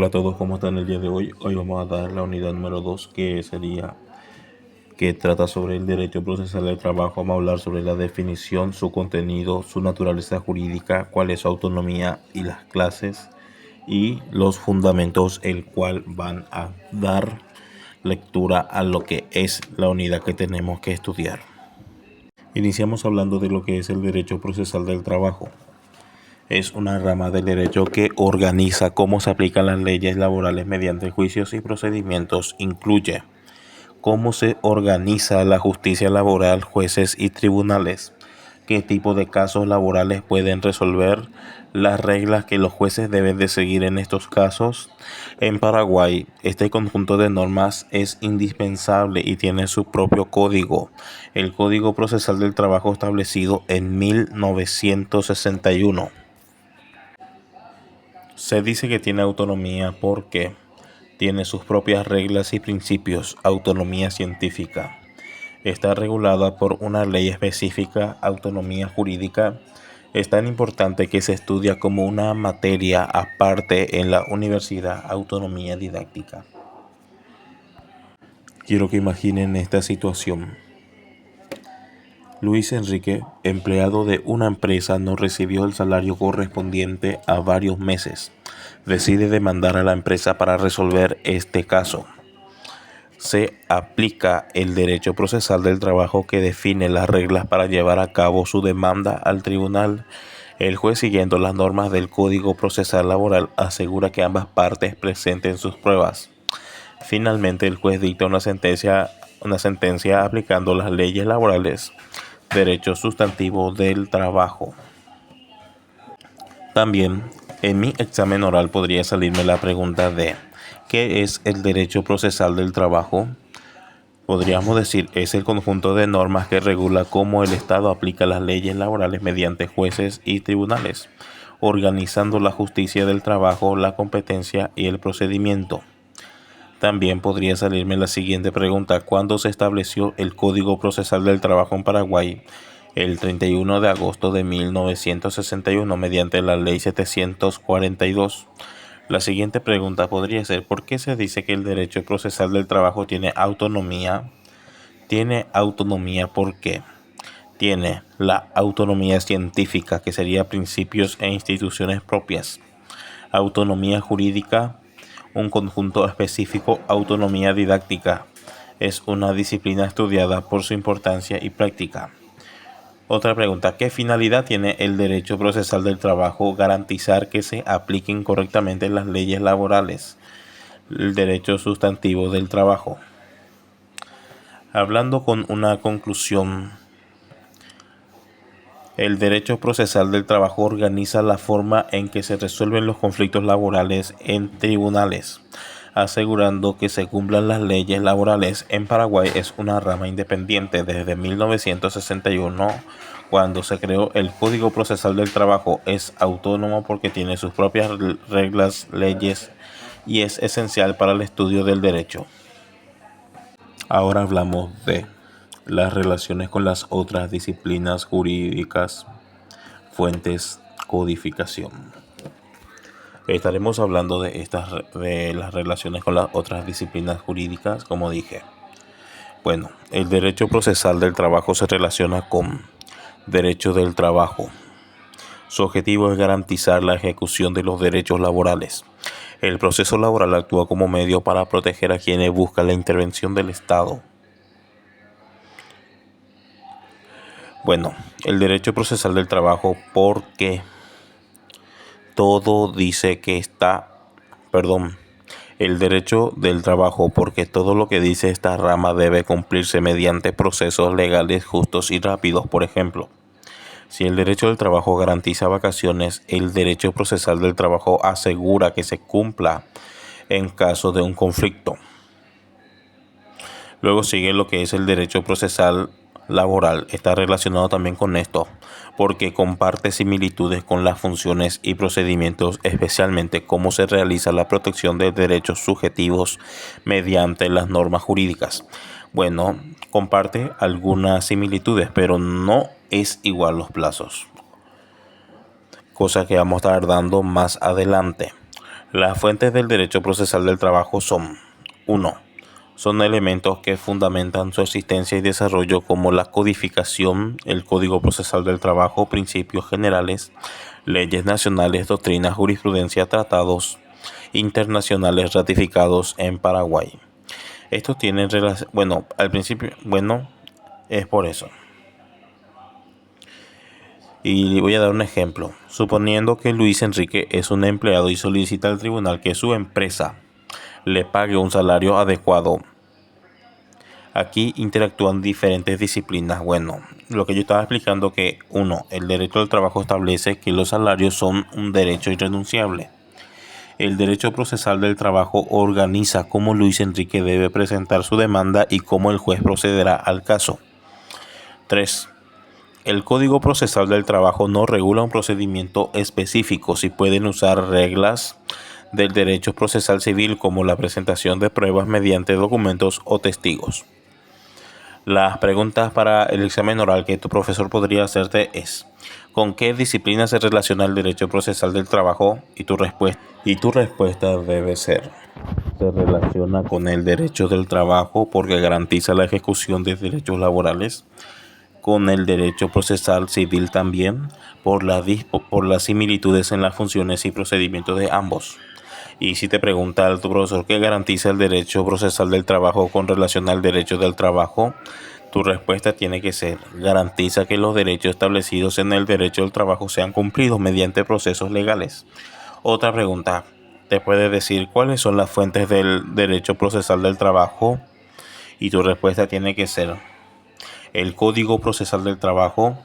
Hola a todos, ¿cómo están el día de hoy? Hoy vamos a dar la unidad número 2, que trata sobre el derecho procesal del trabajo. Vamos a hablar sobre la definición, su contenido, su naturaleza jurídica, cuál es su autonomía y las clases y los fundamentos, el cual van a dar lectura a lo que es la unidad que tenemos que estudiar. Iniciamos hablando de lo que es el derecho procesal del trabajo. Es una rama del derecho que organiza cómo se aplican las leyes laborales mediante juicios y procedimientos. Incluye cómo se organiza la justicia laboral, jueces y tribunales, qué tipo de casos laborales pueden resolver, las reglas que los jueces deben de seguir en estos casos. En Paraguay, este conjunto de normas es indispensable y tiene su propio código, el Código Procesal del Trabajo, establecido en 1961. Se dice que tiene autonomía porque tiene sus propias reglas y principios, autonomía científica. Está regulada por una ley específica, autonomía jurídica. Es tan importante que se estudia como una materia aparte en la universidad, autonomía didáctica. Quiero que imaginen esta situación. Luis Enrique, empleado de una empresa, no recibió el salario correspondiente a varios meses. Decide demandar a la empresa para resolver este caso. Se aplica el derecho procesal del trabajo, que define las reglas para llevar a cabo su demanda al tribunal. El juez, siguiendo las normas del Código Procesal Laboral, asegura que ambas partes presenten sus pruebas. Finalmente, el juez dicta una sentencia aplicando las leyes laborales, derecho sustantivo del trabajo. También, en mi examen oral podría salirme la pregunta de ¿qué es el derecho procesal del trabajo? Podríamos decir, es el conjunto de normas que regula cómo el Estado aplica las leyes laborales mediante jueces y tribunales, organizando la justicia del trabajo, la competencia y el procedimiento. También podría salirme la siguiente pregunta: ¿cuándo se estableció el Código Procesal del Trabajo en Paraguay? El 31 de agosto de 1961, mediante la Ley 742. La siguiente pregunta podría ser: ¿por qué se dice que el derecho procesal del trabajo tiene autonomía? Tiene autonomía porque tiene la autonomía científica, que sería principios e instituciones propias. Autonomía jurídica, un conjunto específico. Autonomía didáctica, es una disciplina estudiada por su importancia y práctica. Otra pregunta: ¿qué finalidad tiene el derecho procesal del trabajo? Garantizar que se apliquen correctamente las leyes laborales. El derecho sustantivo del trabajo. Hablando con una conclusión, el derecho procesal del trabajo organiza la forma en que se resuelven los conflictos laborales en tribunales, asegurando que se cumplan las leyes laborales. En Paraguay es una rama independiente desde 1961, cuando se creó el Código Procesal del Trabajo. Es autónomo porque tiene sus propias reglas, leyes, y es esencial para el estudio del derecho. Ahora hablamos de las relaciones con las otras disciplinas jurídicas, fuentes, codificación. Estaremos hablando de las relaciones con las otras disciplinas jurídicas, como dije. Bueno, el derecho procesal del trabajo se relaciona con derecho del trabajo. Su objetivo es garantizar la ejecución de los derechos laborales. El proceso laboral actúa como medio para proteger a quienes buscan la intervención del Estado. Bueno, el derecho procesal del trabajo, porque todo dice que el derecho del trabajo, porque todo lo que dice esta rama debe cumplirse mediante procesos legales justos y rápidos. Por ejemplo, si el derecho del trabajo garantiza vacaciones, el derecho procesal del trabajo asegura que se cumpla en caso de un conflicto. Luego sigue lo que es el derecho procesal laboral. Está relacionado también con esto, porque comparte similitudes con las funciones y procedimientos, especialmente cómo se realiza la protección de derechos subjetivos mediante las normas jurídicas. Bueno, comparte algunas similitudes, pero no es igual los plazos, cosa que vamos a estar dando más adelante. Las fuentes del derecho procesal del trabajo son: 1. Son elementos que fundamentan su existencia y desarrollo, como la codificación, el Código Procesal del Trabajo, principios generales, leyes nacionales, doctrinas, jurisprudencia, tratados internacionales ratificados en Paraguay. Estos tienen relación, al principio, es por eso. Y voy a dar un ejemplo. Suponiendo que Luis Enrique es un empleado y solicita al tribunal que su empresa le pague un salario adecuado. Aquí interactúan diferentes disciplinas. Lo que yo estaba explicando que 1. El derecho del trabajo establece que los salarios son un derecho irrenunciable. El derecho procesal del trabajo organiza cómo Luis Enrique debe presentar su demanda y cómo el juez procederá al caso. 3. El Código Procesal del Trabajo no regula un procedimiento específico, si pueden usar reglas del derecho procesal civil, como la presentación de pruebas mediante documentos o testigos. Las preguntas para el examen oral que tu profesor podría hacerte es: ¿con qué disciplina se relaciona el derecho procesal del trabajo? Y tu respuesta debe ser: se relaciona con el derecho del trabajo porque garantiza la ejecución de derechos laborales, con el derecho procesal civil también, por las similitudes en las funciones y procedimientos de ambos. Y si te pregunta tu profesor qué garantiza el derecho procesal del trabajo con relación al derecho del trabajo, tu respuesta tiene que ser: garantiza que los derechos establecidos en el derecho del trabajo sean cumplidos mediante procesos legales. Otra pregunta te puede decir: ¿cuáles son las fuentes del derecho procesal del trabajo? Y tu respuesta tiene que ser: el Código Procesal del Trabajo,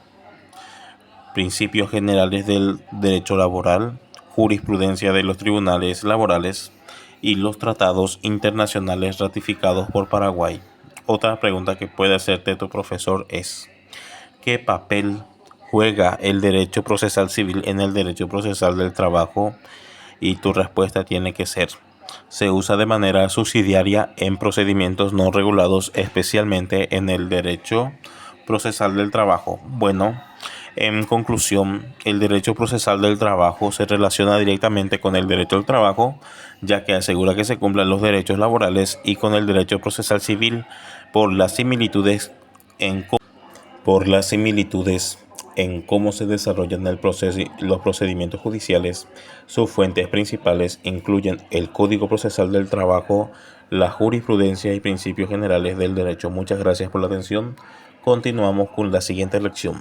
principios generales del derecho laboral, jurisprudencia de los tribunales laborales y los tratados internacionales ratificados por Paraguay. Otra pregunta que puede hacerte tu profesor es: ¿qué papel juega el derecho procesal civil en el derecho procesal del trabajo? Y tu respuesta tiene que ser: se usa de manera subsidiaria en procedimientos no regulados, especialmente en el derecho procesal del trabajo. En conclusión, el derecho procesal del trabajo se relaciona directamente con el derecho del trabajo, ya que asegura que se cumplan los derechos laborales, y con el derecho procesal civil por las similitudes en cómo se desarrollan los procedimientos judiciales. Sus fuentes principales incluyen el Código Procesal del Trabajo, la jurisprudencia y principios generales del derecho. Muchas gracias por la atención. Continuamos con la siguiente lección.